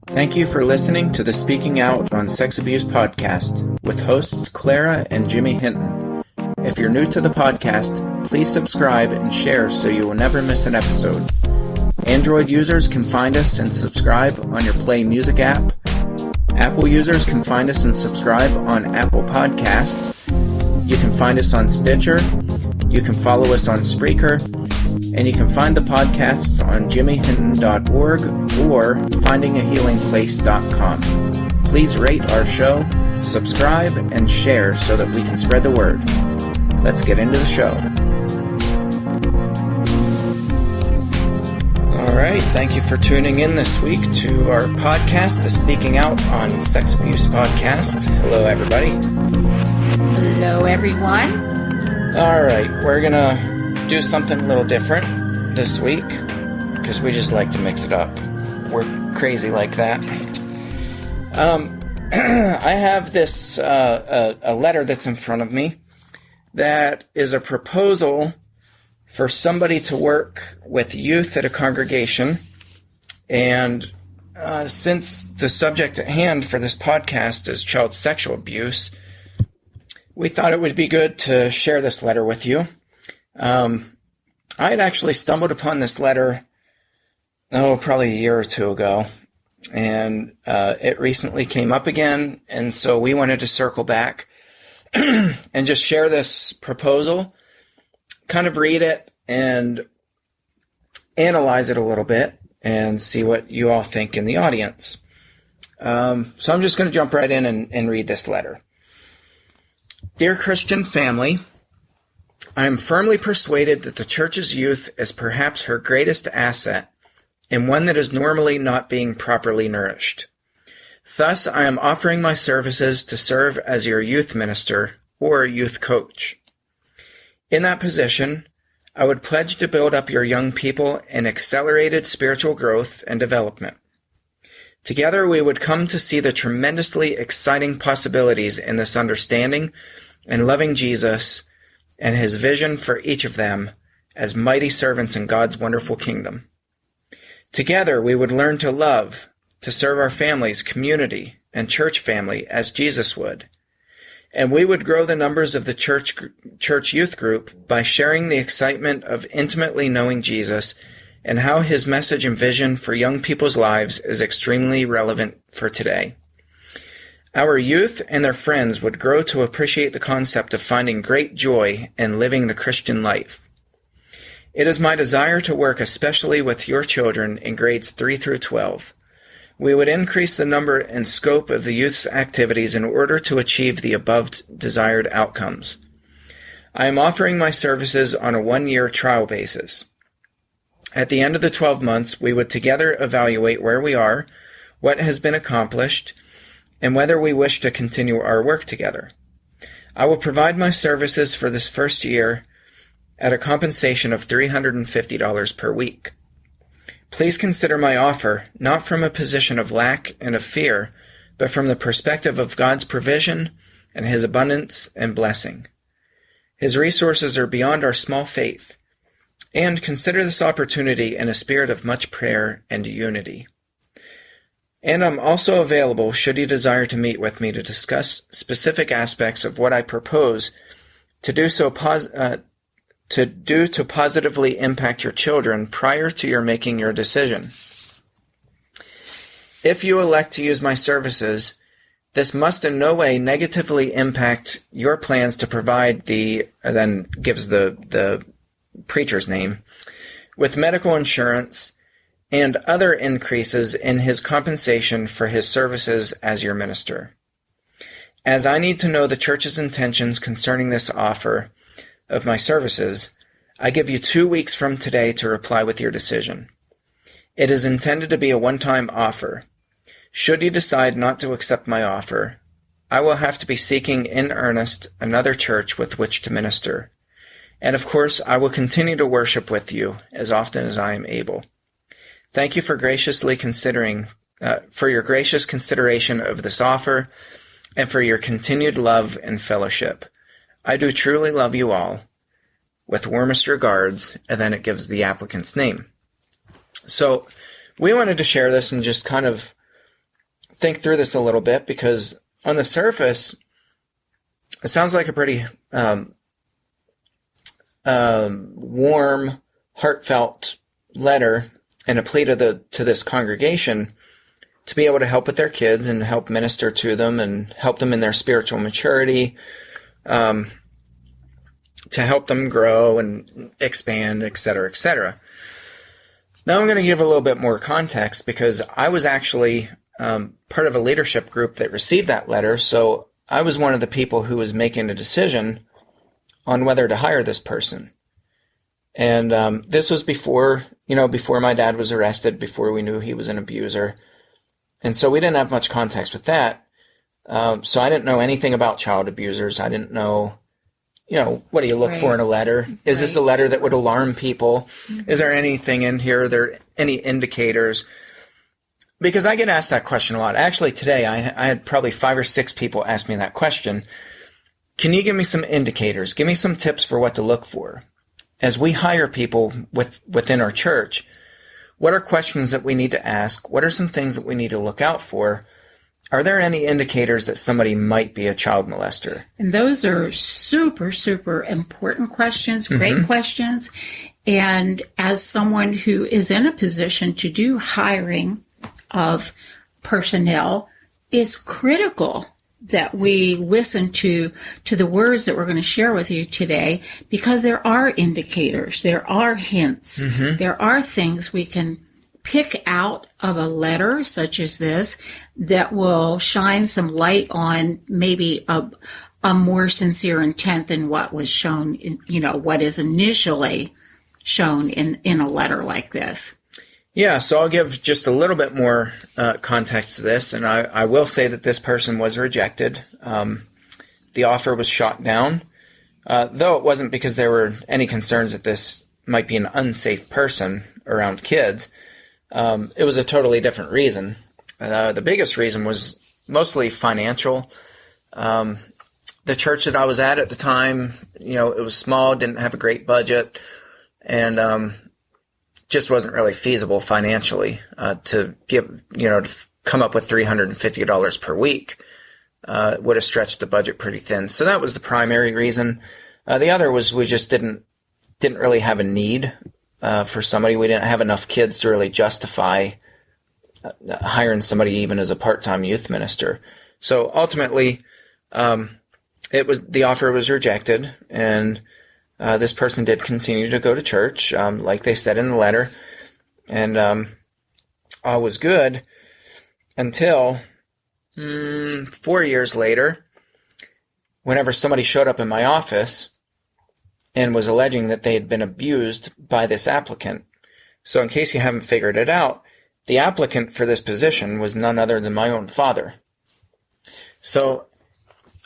Thank you for listening to the Speaking Out on Sex Abuse podcast with hosts Clara and Jimmy Hinton. If you're new to the podcast, please subscribe and share so you will never miss an episode. Android users can find us and subscribe on your Play Music app. Apple users can find us and subscribe on Apple Podcasts. You can find us on Stitcher. You can follow us on Spreaker. And you can find the podcasts on jimmyhinton.org or findingahealingplace.com. Please rate our show, subscribe, and share so that we can spread the word. Let's get into the show. All right, thank you for tuning in this week to our podcast, the Speaking Out on Sex Abuse podcast. Hello, everybody. Hello, everyone. All right, we're going to do something a little different this week because we just like to mix it up. We're crazy like that. I have this a letter that's in front of me that is a proposal for somebody to work with youth at a congregation. And since the subject at hand for this podcast is child sexual abuse, we thought it would be good to share this letter with you. I had actually stumbled upon this letter, probably a year or two ago, and it recently came up again, and so we wanted to circle back and just share this proposal, kind of read it and analyze it a little bit and see what you all think in the audience. So I'm just going to jump right in and read this letter. Dear Christian family, I am firmly persuaded that the church's youth is perhaps her greatest asset and one that is normally not being properly nourished. Thus, I am offering my services to serve as your youth minister or youth coach. In that position, I would pledge to build up your young people in accelerated spiritual growth and development. Together, we would come to see the tremendously exciting possibilities in this understanding and loving Jesus and his vision for each of them as mighty servants in God's wonderful kingdom. Together, we would learn to love, to serve our families, community, and church family as Jesus would. And we would grow the numbers of the church youth group by sharing the excitement of intimately knowing Jesus and how his message and vision for young people's lives is extremely relevant for today. Our youth and their friends would grow to appreciate the concept of finding great joy in living the Christian life. It is my desire to work especially with your children in grades 3 through 12. We would increase the number and scope of the youth's activities in order to achieve the above desired outcomes. I am offering my services on a 1-year trial basis. At the end of the 12 months, we would together evaluate where we are, what has been accomplished, and whether we wish to continue our work together. I will provide my services for this first year at a compensation of $350 per week. Please consider my offer not from a position of lack and of fear, but from the perspective of God's provision and his abundance and blessing. His resources are beyond our small faith, and consider this opportunity in a spirit of much prayer and unity. And I'm also available should you desire to meet with me to discuss specific aspects of what I propose to do to positively impact your children prior to your making your decision. If you elect to use my services, this must in no way negatively impact your plans to provide then gives the preacher's name, with medical insurance and other increases in his compensation for his services as your minister. As I need to know the church's intentions concerning this offer of my services, I give you 2 weeks from today to reply with your decision. It is intended to be a one-time offer. Should you decide not to accept my offer, I will have to be seeking in earnest another church with which to minister. And of course, I will continue to worship with you as often as I am able. Thank you for your gracious consideration of this offer and for your continued love and fellowship. I do truly love you all. With warmest regards, and then it gives the applicant's name. So we wanted to share this and just kind of think through this a little bit, because on the surface, it sounds like a pretty warm, heartfelt letter and a plea to this congregation to be able to help with their kids and help minister to them and help them in their spiritual maturity, to help them grow and expand, et cetera, et cetera. Now I'm going to give a little bit more context, because I was actually part of a leadership group that received that letter, so I was one of the people who was making a decision on whether to hire this person. And this was before my dad was arrested, before we knew he was an abuser. And so we didn't have much context with that. So I didn't know anything about child abusers. I didn't know, what do you look for in a letter? Is this a letter that would alarm people? Mm-hmm. Is there anything in here? Are there any indicators? Because I get asked that question a lot. Actually, today I had probably 5 or 6 people ask me that question. Can you give me some indicators? Give me some tips for what to look for. As we hire people within our church, what are questions that we need to ask? What are some things that we need to look out for? Are there any indicators that somebody might be a child molester? And those are super, super important questions, great questions. And as someone who is in a position to do hiring of personnel, it's critical that we listen to the words that we're going to share with you today, because there are indicators, there are hints, there are things we can pick out of a letter such as this that will shine some light on maybe a more sincere intent than what was shown, what is initially shown in a letter like this. Yeah, so I'll give just a little bit more context to this, and I will say that this person was rejected. The offer was shot down, though it wasn't because there were any concerns that this might be an unsafe person around kids. It was a totally different reason. The biggest reason was mostly financial. The church that I was at the time, it was small, didn't have a great budget, and just wasn't really feasible financially to come up with $350 per week. Would have stretched the budget pretty thin. So that was the primary reason. The other was we just didn't really have a need for somebody. We didn't have enough kids to really justify hiring somebody even as a part-time youth minister. So ultimately, the offer was rejected, and this person did continue to go to church, like they said in the letter, and all was good until 4 years later, whenever somebody showed up in my office and was alleging that they had been abused by this applicant. So in case you haven't figured it out, the applicant for this position was none other than my own father. So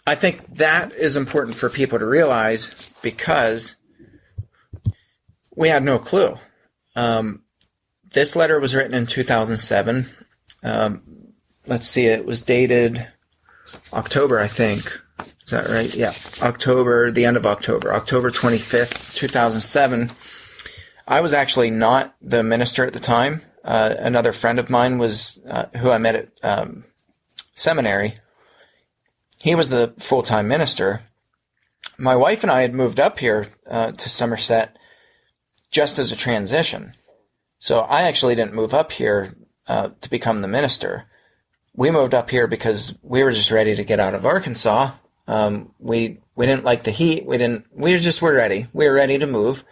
I think that is important for people to realize, because we had no clue. This letter was written in 2007. Let's see, it was dated October, I think. Is that right? Yeah, October, the end of October 25th, 2007. I was actually not the minister at the time. Another friend of mine was, who I met at seminary. He was the full-time minister. My wife and I had moved up here to Somerset just as a transition. So I actually didn't move up here to become the minister. We moved up here because we were just ready to get out of Arkansas. We didn't like the heat. We were ready. We were ready to move.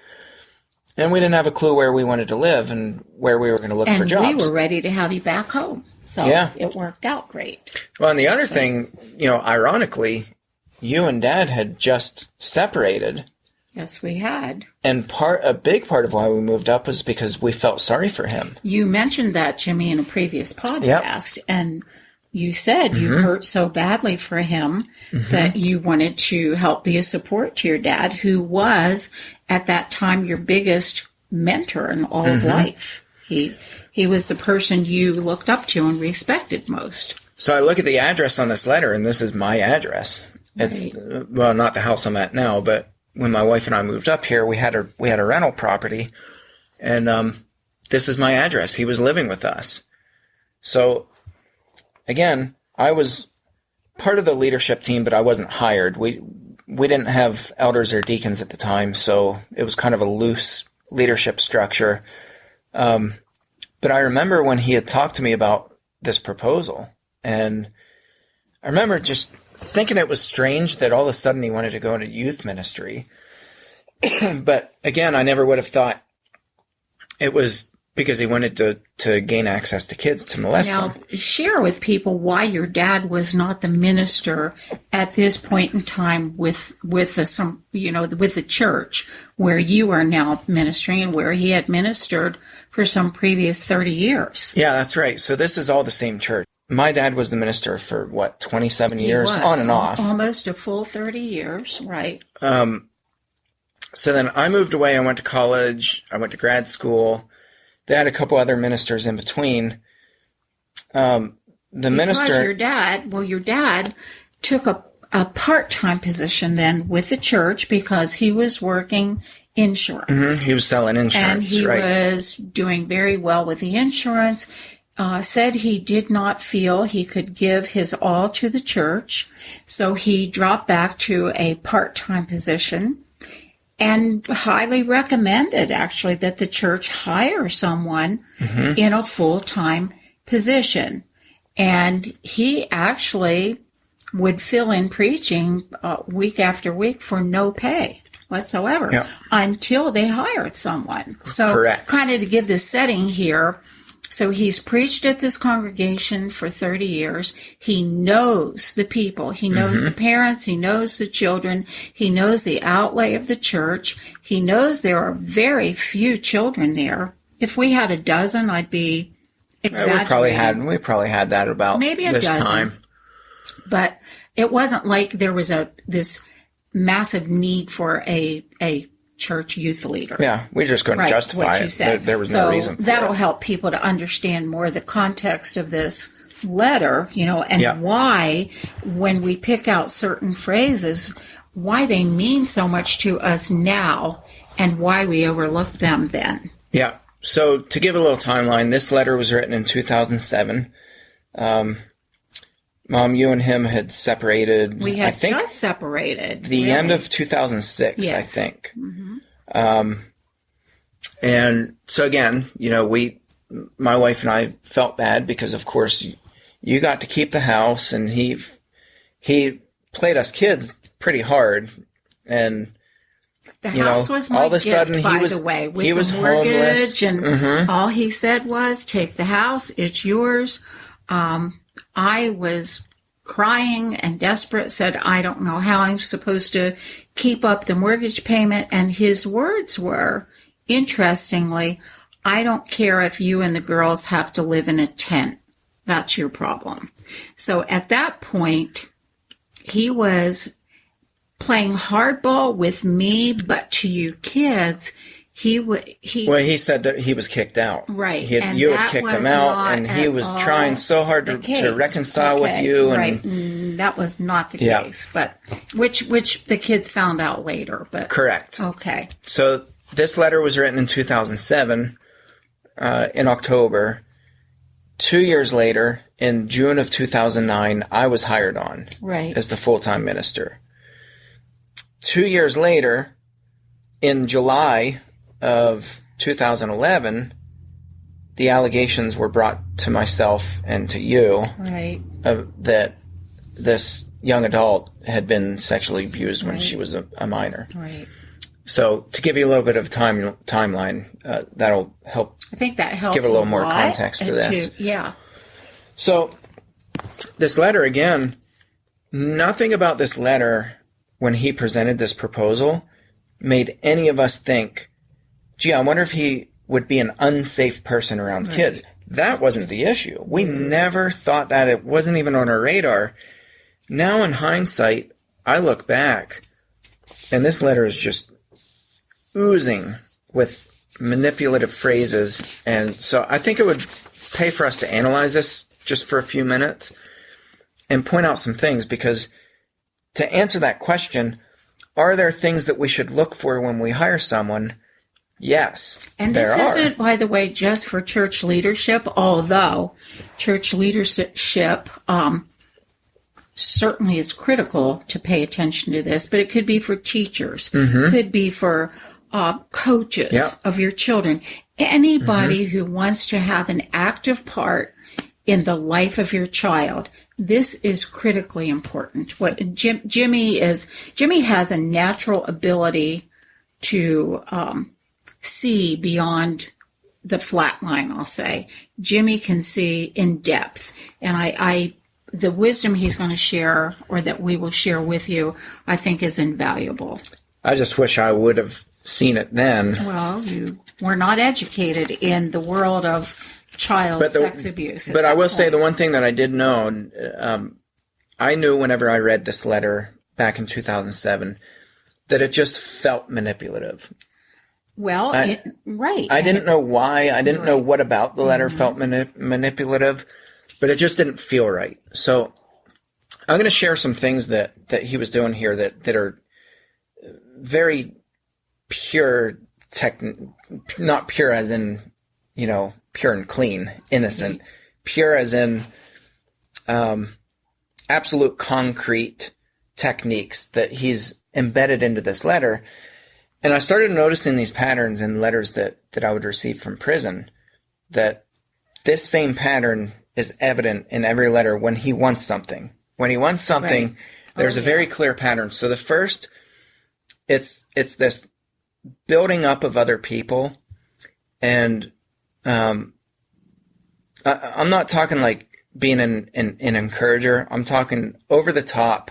And we didn't have a clue where we wanted to live and where we were going to look for jobs. And we were ready to have you back home. So yeah, it worked out great. Well, and the other thing, ironically, you and Dad had just separated. Yes, we had. And a big part of why we moved up was because we felt sorry for him. You mentioned that, Jimmy, in a previous podcast. Yep. And you said you hurt so badly for him that you wanted to help be a support to your dad, who was, at that time, your biggest mentor in all of life. He was the person you looked up to and respected most. So I look at the address on this letter, and this is my address. Right. It's, well, not the house I'm at now, but when my wife and I moved up here, we had a rental property, and this is my address. He was living with us. So again, I was part of the leadership team, but I wasn't hired. We didn't have elders or deacons at the time, so it was kind of a loose leadership structure. But I remember when he had talked to me about this proposal, and I remember just thinking it was strange that all of a sudden he wanted to go into youth ministry. But again, I never would have thought it was because he wanted to gain access to kids to molest them. Now, share with people why your dad was not the minister at this point in time with the church where you are now ministering and where he had ministered for some previous 30 years. Yeah, that's right. So this is all the same church. My dad was the minister for 27 years, on and off. Almost a full 30 years, right. So then I moved away. I went to college. I went to grad school. They had a couple other ministers in between. Your dad took a part-time position then with the church because he was working insurance. Mm-hmm. He was selling insurance, and he was doing very well with the insurance. Said he did not feel he could give his all to the church, so he dropped back to a part-time position. And highly recommended, actually, that the church hire someone in a full-time position. And he actually would fill in preaching week after week for no pay whatsoever until they hired someone. So correct. Kind of to give this setting here, so he's preached at this congregation for 30 years. He knows the people. He knows the parents. He knows the children. He knows the outlay of the church. He knows there are very few children there. If we had a dozen, I'd be exaggerating. We probably had that about maybe a this dozen. time. But it wasn't like there was this massive need for a church youth leader. Yeah, we just couldn't justify it. There was no reason for that'll it. help people to understand more the context of this letter, and why, when we pick out certain phrases, why they mean so much to us now and why we overlooked them then. Yeah. So to give a little timeline, this letter was written in 2007. Mom, you and him had separated. We had just separated. The end of 2006, yes. I think. And so again, my wife and I felt bad because, of course, you got to keep the house, and he played us kids pretty hard, and the house was my all of a gift, sudden by he was the way, with he was the mortgage, homeless. and all he said was, "Take the house; it's yours." I was crying and desperate, said, "I don't know how I'm supposed to keep up the mortgage payment." And his words were, interestingly, "I don't care if you and the girls have to live in a tent. That's your problem." So at that point, he was playing hardball with me, but to you kids, Well, he said that he was kicked out. Right. You had kicked him out, and he was trying so hard to reconcile with you. Right. That was not the case, but which the kids found out later. But correct. Okay. So this letter was written in 2007, in October. 2 years later, in June of 2009, I was hired on as the full-time minister. 2 years later, in July of 2011, the allegations were brought to myself and to you that this young adult had been sexually abused when she was a minor. Right. So to give you a little bit of a timeline, that'll help. I think that helps give a little more context to this. Yeah. So this letter, again, nothing about this letter when he presented this proposal made any of us think, gee, I wonder if he would be an unsafe person around kids. That wasn't the issue. We never thought that. It wasn't even on our radar. Now, in hindsight, I look back, and this letter is just oozing with manipulative phrases. And so I think it would pay for us to analyze this just for a few minutes and point out some things, because to answer that question, are there things that we should look for when we hire someone? Yes, And there this are. isn't, by the way, just for church leadership, although church leadership certainly is critical to pay attention to this, but it could be for teachers, could be for coaches of your children, anybody who wants to have an active part in the life of your child. This is critically important. What Jimmy has a natural ability to see beyond the flat line, I'll say. Jimmy can see in depth. And the wisdom he's going to share, or that we will share with you, I think is invaluable. I just wish I would have seen it then. Well, you were not educated in the world of child sex abuse. But I will say the one thing that I did know, I knew whenever I read this letter back in 2007, that it just felt manipulative. Well, right. I didn't know why. I didn't know what about the letter felt manipulative, but it just didn't feel right. So I'm going to share some things that he was doing here that are very pure, not pure as in, pure and clean, innocent, pure as in absolute concrete techniques that he's embedded into this letter. And I started noticing these patterns in letters that I would receive from prison, that this same pattern is evident in every letter when he wants something. When he wants something, there's a very clear pattern. So the first, it's this building up of other people. And I'm not talking like being an encourager. I'm talking over the top,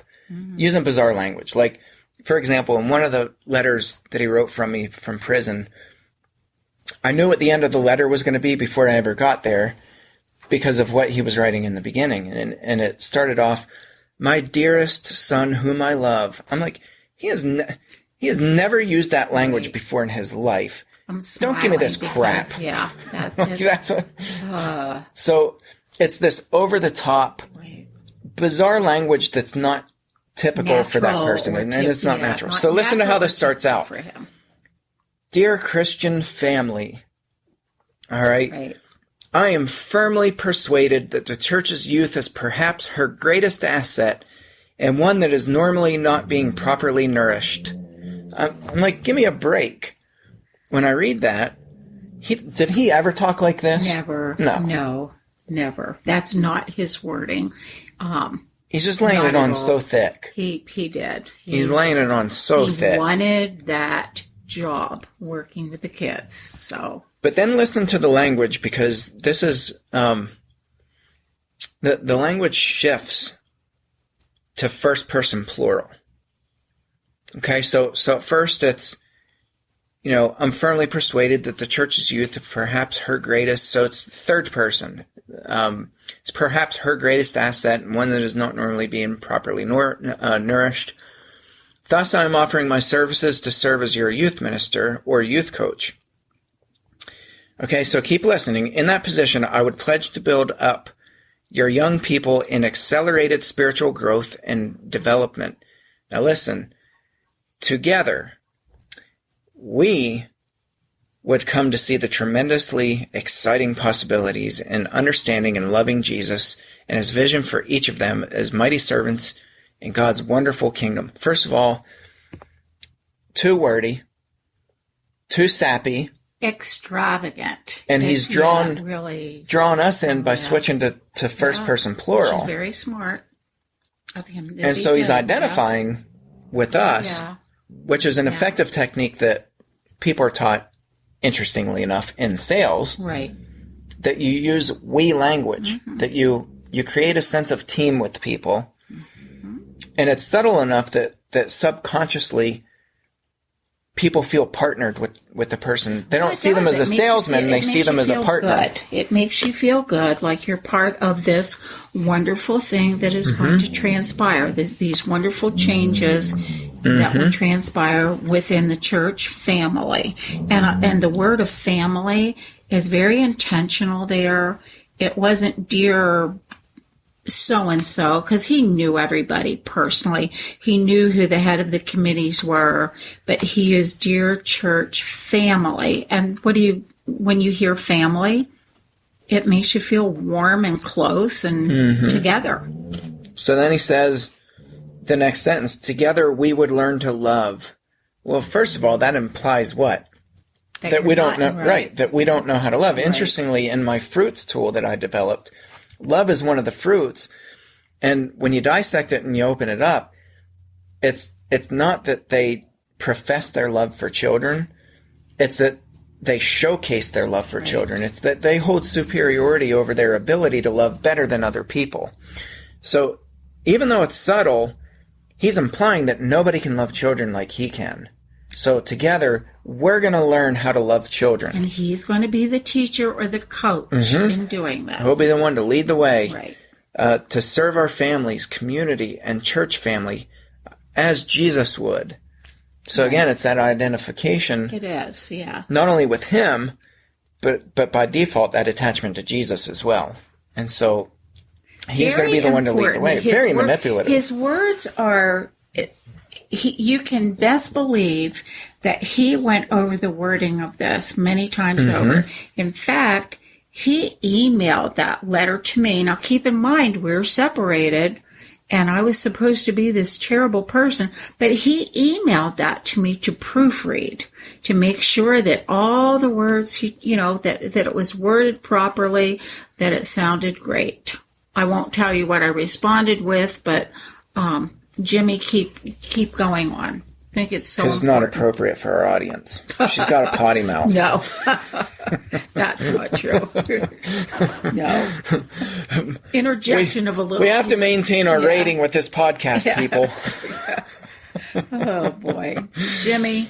using bizarre language. Like, for example, in one of the letters that he wrote from me from prison, I knew what the end of the letter was going to be before I ever got there because of what he was writing in the beginning. And it started off, "My dearest son whom I love." I'm like, he has never used that language before in his life. Don't give me this crap. Yeah. That's what, so it's this over the top, bizarre language that's not typical for that person, and it's not natural. So listen to how this starts out. For him. "Dear Christian family," all right, "I am firmly persuaded that the church's youth is perhaps her greatest asset and one that is normally not being properly nourished." I'm like, give me a break. When I read that, did he ever talk like this? Never. No, never. That's not his wording. He's just laying it on so thick. He did. He's laying it on so thick. He wanted that job working with the kids. So, but then listen to the language, because this is the language shifts to first person plural. Okay, so at first it's, I'm firmly persuaded that the church's youth, perhaps her greatest, so it's third person. It's perhaps her greatest asset and one that is not normally being properly nourished. Thus, I am offering my services to serve as your youth minister or youth coach. Okay, so keep listening. In that position, I would pledge to build up your young people in accelerated spiritual growth and development. Now listen, together, we would come to see the tremendously exciting possibilities in understanding and loving Jesus and his vision for each of them as mighty servants in God's wonderful kingdom. First of all, too wordy, too sappy, extravagant, and he's drawn us in by switching to first person plural. Which is very smart of him. And so he's identifying with us, which is an effective technique that people are taught, interestingly enough, in sales. Right. That you use we language, that you create a sense of team with people. And it's subtle enough that subconsciously people feel partnered with the person. They don't see them as a salesman, they see them as a partner. Good. It makes you feel good, like you're part of this wonderful thing that is going to transpire, these wonderful changes that will transpire within the church family. And the word of family is very intentional there. It wasn't dear so-and-so, because he knew everybody personally. He knew who the head of the committees were, but he is dear church family. And when you hear family, it makes you feel warm and close and together. So then he says, the next sentence, together we would learn to love. Well, first of all, that implies what? That we don't know, right? That we don't know how to love. Right. Interestingly, in my fruits tool that I developed, love is one of the fruits. And when you dissect it and you open it up, it's not that they profess their love for children. It's that they showcase their love for children. It's that they hold superiority over their ability to love better than other people. So even though it's subtle, he's implying that nobody can love children like he can. So together, we're going to learn how to love children. And he's going to be the teacher or the coach in doing that. He'll be the one to lead the way, to serve our families, community, and church family as Jesus would. So again, it's that identification. It is, yeah. Not only with him, but by default, that attachment to Jesus as well. And so he's going to be the one to lead the way. Very manipulative. His words are... you can best believe that he went over the wording of this many times over. In fact, he emailed that letter to me. Now, keep in mind, we're separated, and I was supposed to be this terrible person, but he emailed that to me to proofread, to make sure that all the words, that it was worded properly, that it sounded great. I won't tell you what I responded with, but... Jimmy, keep going on. I think it's so important. It's not appropriate for our audience. She's got a potty mouth. No. That's not true. No. Interjection of a little... We have to maintain our rating with this podcast, people. Oh, boy. Jimmy.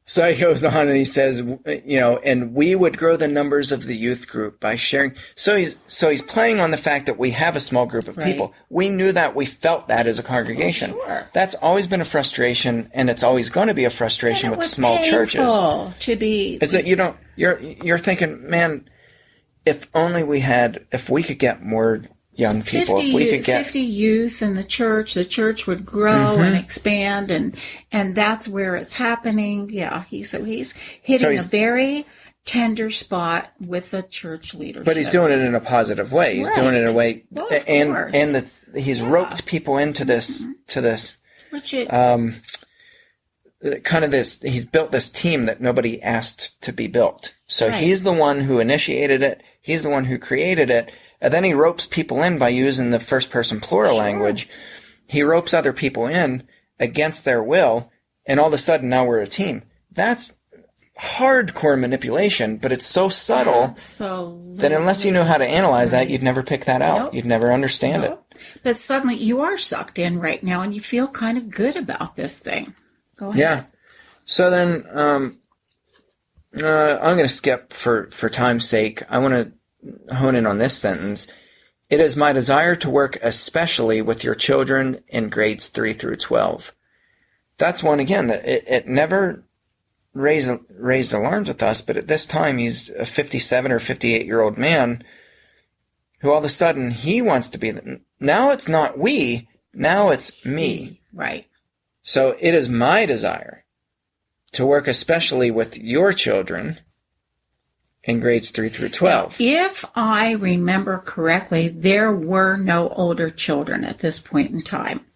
So he goes on and he says, and we would grow the numbers of the youth group by sharing. So he's playing on the fact that we have a small group of people. We knew that. We felt that as a congregation. Sure. That's always been a frustration, and it's always going to be a frustration with small churches. Is that you're thinking, man, if we could get more young people. 50 youth in the church would grow and expand, and that's where it's happening. Yeah, he's hitting a very tender spot with the church leadership. But he's doing it in a positive way. He's doing it in a way, he's roped people into this he's built this team that nobody asked to be built. So he's the one who initiated it. He's the one who created it. And then he ropes people in by using the first-person plural language. He ropes other people in against their will, and all of a sudden now we're a team. That's hardcore manipulation, but it's so subtle that unless you know how to analyze that, you'd never pick that out. Nope. You'd never understand it. But suddenly you are sucked in right now, and you feel kind of good about this thing. Go ahead. Yeah. So then I'm going to skip for time's sake. I want to hone in on this sentence. It is my desire to work especially with your children in grades 3 through 12. That's one, again, that it never raised alarms with us, but at this time he's a 57 or 58-year-old man who all of a sudden he wants to be now it's not we, now it's me. Right. So it is my desire to work especially with your children in grades 3 through 12. Now, if I remember correctly, there were no older children at this point in time.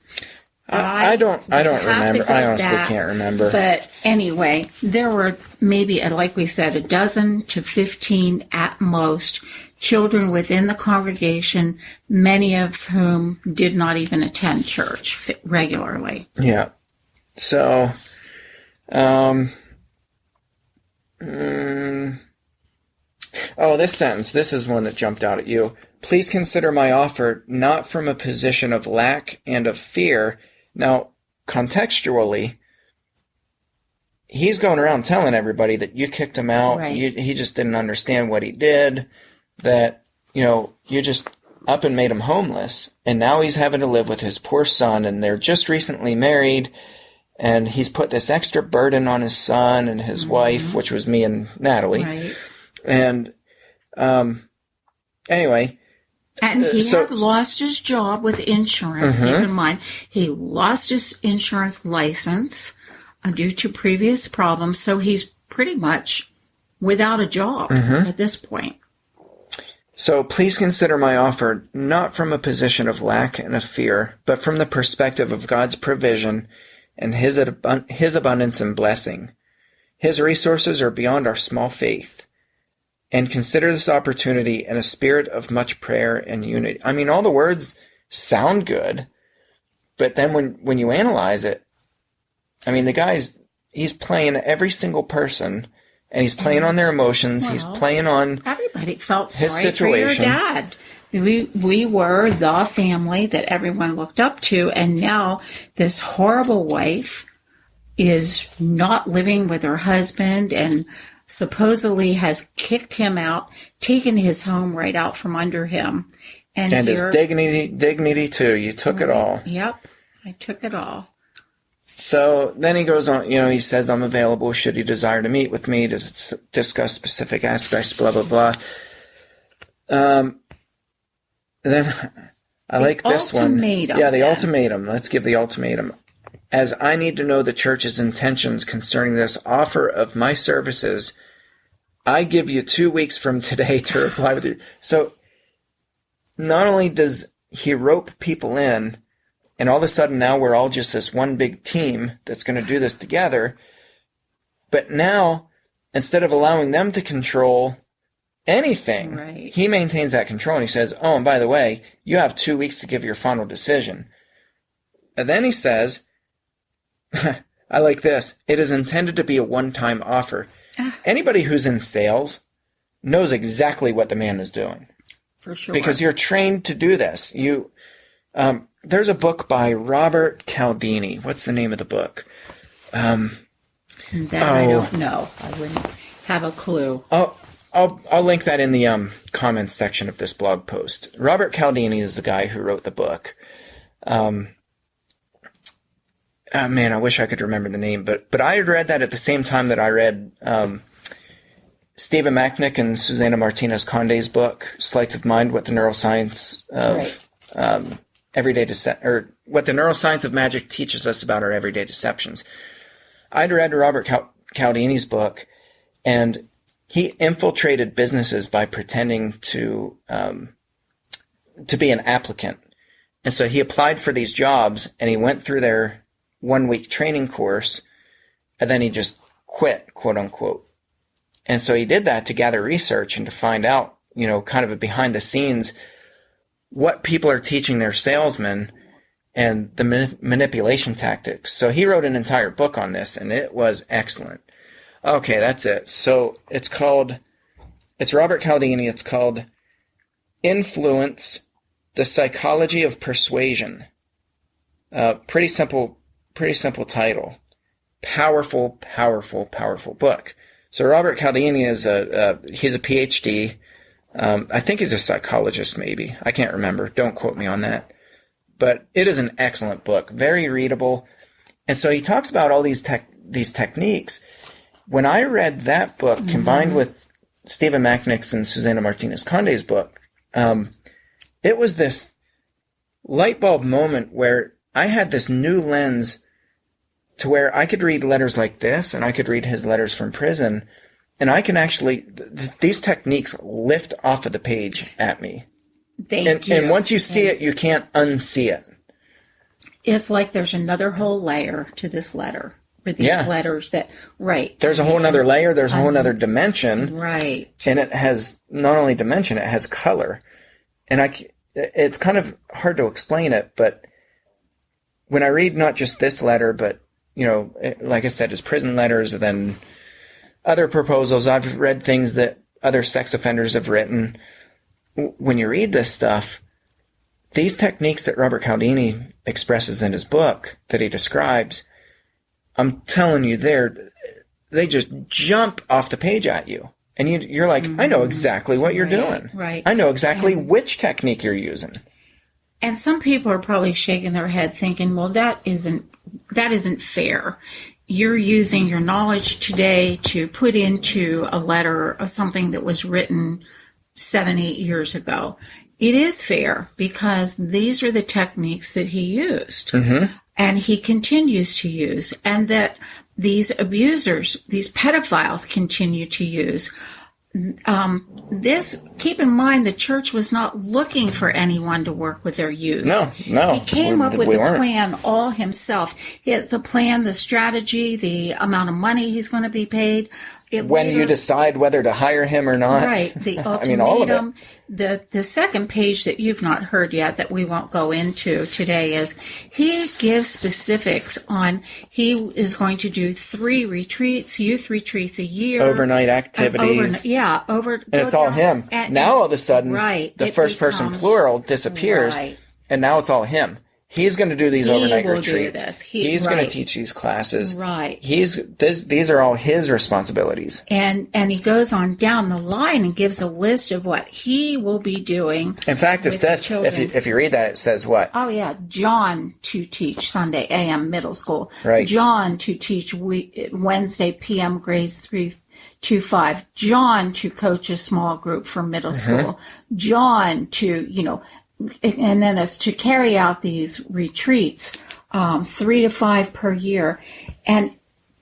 I don't remember. I honestly can't remember. But anyway, there were maybe, like we said, 12 to 15 at most children within the congregation, many of whom did not even attend church regularly. Yeah. So, this sentence, this is one that jumped out at you. Please consider my offer not from a position of lack and of fear. Now, contextually, he's going around telling everybody that you kicked him out. Right. He just didn't understand what he did, that, you just up and made him homeless, and now he's having to live with his poor son, and they're just recently married, and he's put this extra burden on his son and his wife, which was me and Natalie. Right. And anyway, And he had lost his job with insurance. Keep in mind, he lost his insurance license due to previous problems. So he's pretty much without a job at this point. So please consider my offer not from a position of lack and of fear, but from the perspective of God's provision and his abundance and blessing. His resources are beyond our small faith. And consider this opportunity in a spirit of much prayer and unity. I mean, all the words sound good, but then when you analyze it, I mean, he's playing every single person, and he's playing on their emotions. Well, he's playing on everybody felt his sorry situation. For your dad. We were the family that everyone looked up to, and now this horrible wife is not living with her husband and supposedly has kicked him out, taken his home right out from under him. And his dignity too. You took it all. Yep, I took it all. So then he goes on, he says, I'm available should you desire to meet with me to discuss specific aspects, blah, blah, blah. And then I like this one. Yeah, the ultimatum. Let's give the ultimatum. As I need to know the church's intentions concerning this offer of my services, I give you 2 weeks from today to reply with you. So not only does he rope people in, and all of a sudden now we're all just this one big team that's going to do this together, but now instead of allowing them to control anything, he maintains that control, and he says, oh, and by the way, you have 2 weeks to give your final decision. And then he says, I like this. It is intended to be a one-time offer. Anybody who's in sales knows exactly what the man is doing. For sure. Because you're trained to do this. There's a book by Robert Cialdini. What's the name of the book? I don't know. I wouldn't have a clue. I'll link that in the comments section of this blog post. Robert Cialdini is the guy who wrote the book. Man, I wish I could remember the name, but I had read that at the same time that I read Stephen Macknick and Susana Martinez Conde's book, Sleights of Mind: What the Neuroscience of what the neuroscience of magic teaches us about our everyday deceptions. I'd read Robert Cialdini's book, and he infiltrated businesses by pretending to be an applicant, and so he applied for these jobs, and he went through their 1-week training course, and then he just quit, quote unquote. And so he did that to gather research and to find out, kind of behind the scenes, what people are teaching their salesmen and the manipulation tactics. So he wrote an entire book on this, and it was excellent. Okay, that's it. So it's Robert Cialdini. It's called Influence, the Psychology of Persuasion. Pretty simple title. Powerful, powerful, powerful book. So Robert Cialdini he's a PhD. I think he's a psychologist, maybe. I can't remember. Don't quote me on that. But it is an excellent book, very readable. And so he talks about all these techniques. When I read that book, combined with Stephen Macknick's and Susana Martinez Conde's book, it was this light bulb moment where I had this new lens to where I could read letters like this, and I could read his letters from prison, and I can actually, these techniques lift off of the page at me. They do. And once you see it, you can't unsee it. It's like there's another whole layer to this letter. With these letters that, There's a whole other layer, there's a whole other dimension. Right. And it has not only dimension, it has color. And it's kind of hard to explain it, but when I read not just this letter, but, like I said, his prison letters, and then other proposals, I've read things that other sex offenders have written. When you read this stuff, these techniques that Robert Cialdini expresses in his book, that he describes, I'm telling you, they just jump off the page at you. And you're like, I know exactly what you're doing. Right. I know exactly which technique you're using. And some people are probably shaking their head thinking, well, that isn't fair. You're using your knowledge today to put into a letter of something that was written 7-8 years ago. It is fair because these are the techniques that he used and he continues to use, and that these abusers, these pedophiles continue to use. Keep in mind, the church was not looking for anyone to work with their youth. No. He came up with a plan all himself. He has the plan, the strategy, the amount of money he's going to be paid. When you decide whether to hire him or not. Right. The ultimatum. I mean, all of it. The second page that you've not heard yet that we won't go into today is he gives specifics on he is going to do 3 retreats, youth retreats a year. Overnight activities. And it's all him. Now all of a sudden, the first person plural disappears, and now it's all him. He's going to do these overnight retreats. He's going to teach these classes. Right. These are all his responsibilities. And he goes on down the line and gives a list of what he will be doing. In fact, it says, if you read that, it says what? Oh, yeah. John to teach Sunday AM middle school. Right. John to teach Wednesday PM grades 3 to 5. John to coach a small group for middle school. John to, and then as to carry out these retreats, 3 to 5 per year. And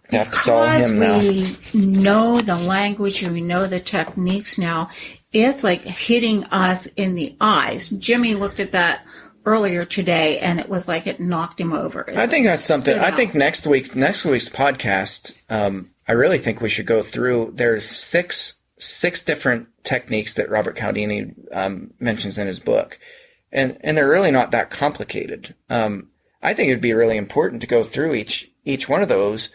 because we know the language and we know the techniques now, it's like hitting us in the eyes. Jimmy looked at that earlier today, and it was like it knocked him over. I think that's something. I think next week's podcast, I really think we should go through. There's six different techniques that Robert Cialdini mentions in his book. And they're really not that complicated. I think it'd be really important to go through each one of those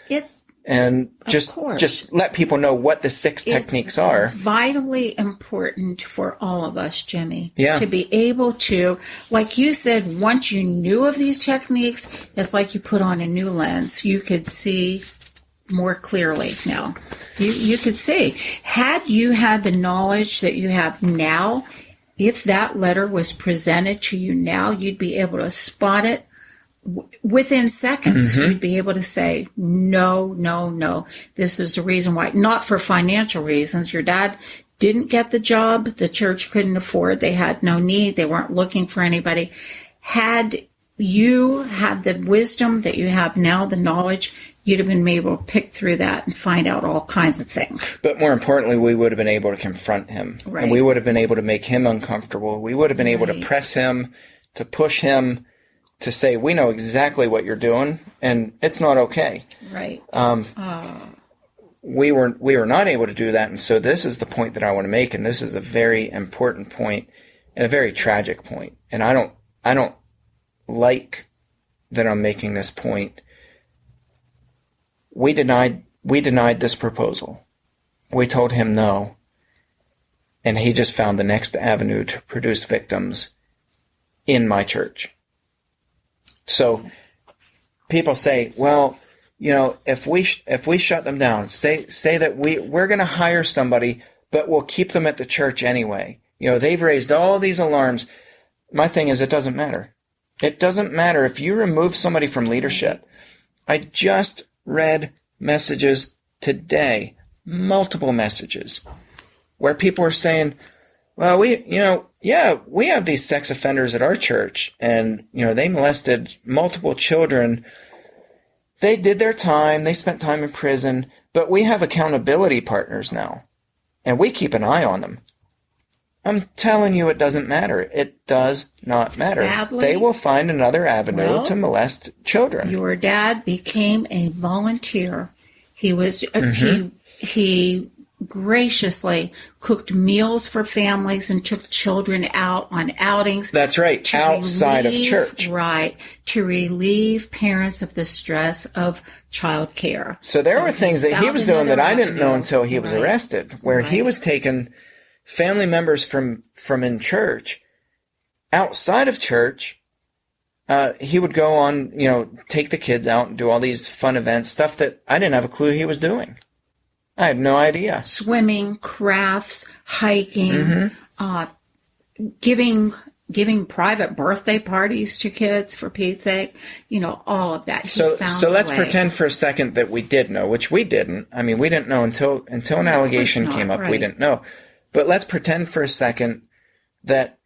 and just let people know what the 6 techniques are. It's vitally important for all of us, Jimmy, to be able to, like you said, once you knew of these techniques, it's like you put on a new lens. You could see more clearly now. You could see. Had you had the knowledge that you have now, if that letter was presented to you now, you'd be able to spot it within seconds. You'd be able to say, no, this is the reason why. Not for financial reasons. Your dad didn't get the job. The church couldn't afford. They had no need. They weren't looking for anybody. Had you had the wisdom that you have now, the knowledge, you'd have been able to pick through that and find out all kinds of things. But more importantly, we would have been able to confront him. Right. And we would have been able to make him uncomfortable. We would have been able to press him, to push him, to say, we know exactly what you're doing, and it's not okay. Right. We were not able to do that, and so this is the point that I want to make, and this is a very important point and a very tragic point. And I don't like that I'm making this point. We denied this proposal. We told him no, and he just found the next avenue to produce victims in my church. So people say, well, if we shut them down, say that we're going to hire somebody, but we'll keep them at the church anyway. They've raised all these alarms. My thing is, it doesn't matter. It doesn't matter if you remove somebody from leadership. I just read messages today, multiple messages, where people are saying, well, we have these sex offenders at our church, and, they molested multiple children. They did their time. They spent time in prison, but we have accountability partners now, and we keep an eye on them. I'm telling you, it doesn't matter. It does not matter. Sadly, they will find another avenue to molest children. Your dad became a volunteer. He was he graciously cooked meals for families and took children out on outings. That's right, outside of church. Right, to relieve parents of the stress of child care. So there were things that he was doing that I didn't know until he was arrested, where he was taking family members from in church, outside of church. He would go on, take the kids out and do all these fun events, stuff that I didn't have a clue he was doing. I had no idea. Swimming, crafts, hiking, giving private birthday parties to kids, for Pete's sake, all of that. So let's pretend for a second that we did know, which we didn't. I mean, we didn't know until an allegation came up. Right. We didn't know. But let's pretend for a second that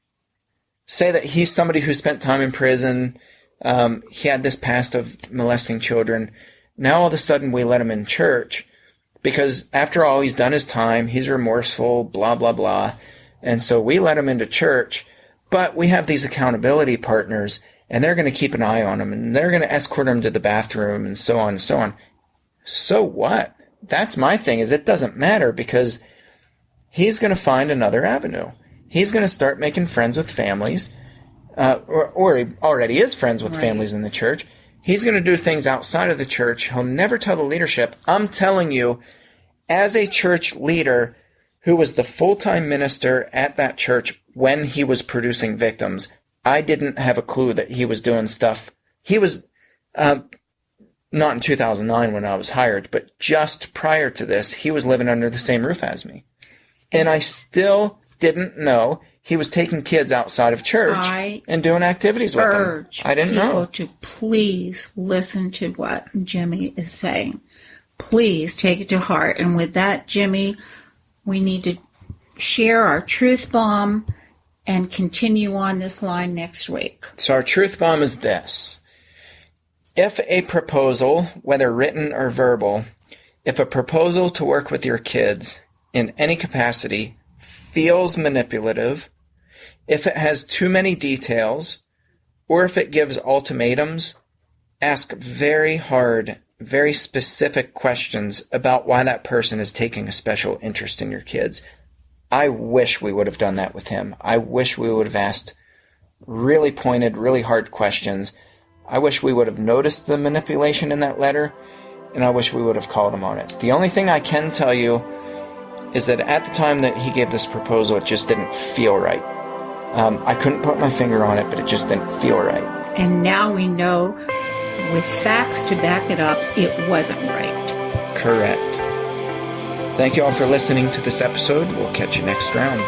say that he's somebody who spent time in prison. He had this past of molesting children. Now all of a sudden we let him in church because after all, he's done his time. He's remorseful, blah, blah, blah. And so we let him into church, but we have these accountability partners and they're going to keep an eye on him and they're going to escort him to the bathroom and so on and so on. So what? That's my thing, is it doesn't matter because he's going to find another avenue. He's going to start making friends with families, or he already is friends with families in the church. He's going to do things outside of the church. He'll never tell the leadership. I'm telling you, as a church leader who was the full-time minister at that church when he was producing victims, I didn't have a clue that he was doing stuff. He was, not in 2009 when I was hired, but just prior to this, he was living under the same roof as me. And I still didn't know he was taking kids outside of church and doing activities with them. I didn't know. Urge people to please listen to what Jimmy is saying. Please take it to heart. And with that, Jimmy, we need to share our truth bomb and continue on this line next week. So our truth bomb is this. If a proposal, whether written or verbal, if a proposal to work with your kids in any capacity feels manipulative, if it has too many details, or if it gives ultimatums, ask very hard, very specific questions about why that person is taking a special interest in your kids. I wish we would have done that with him. I wish we would have asked really pointed, really hard questions. I wish we would have noticed the manipulation in that letter, and I wish we would have called him on it. The only thing I can tell you is that at the time that he gave this proposal, it just didn't feel right. I couldn't put my finger on it, but it just didn't feel right. And now we know, with facts to back it up, it wasn't right. Correct. Thank you all for listening to this episode. We'll catch you next round.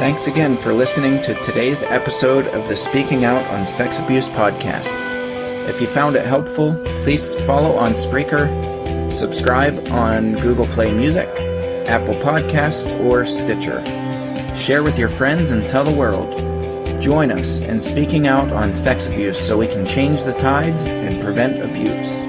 Thanks again for listening to today's episode of the Speaking Out on Sex Abuse podcast. If you found it helpful, please follow on Spreaker, subscribe on Google Play Music, Apple Podcasts, or Stitcher. Share with your friends and tell the world. Join us in speaking out on sex abuse so we can change the tides and prevent abuse.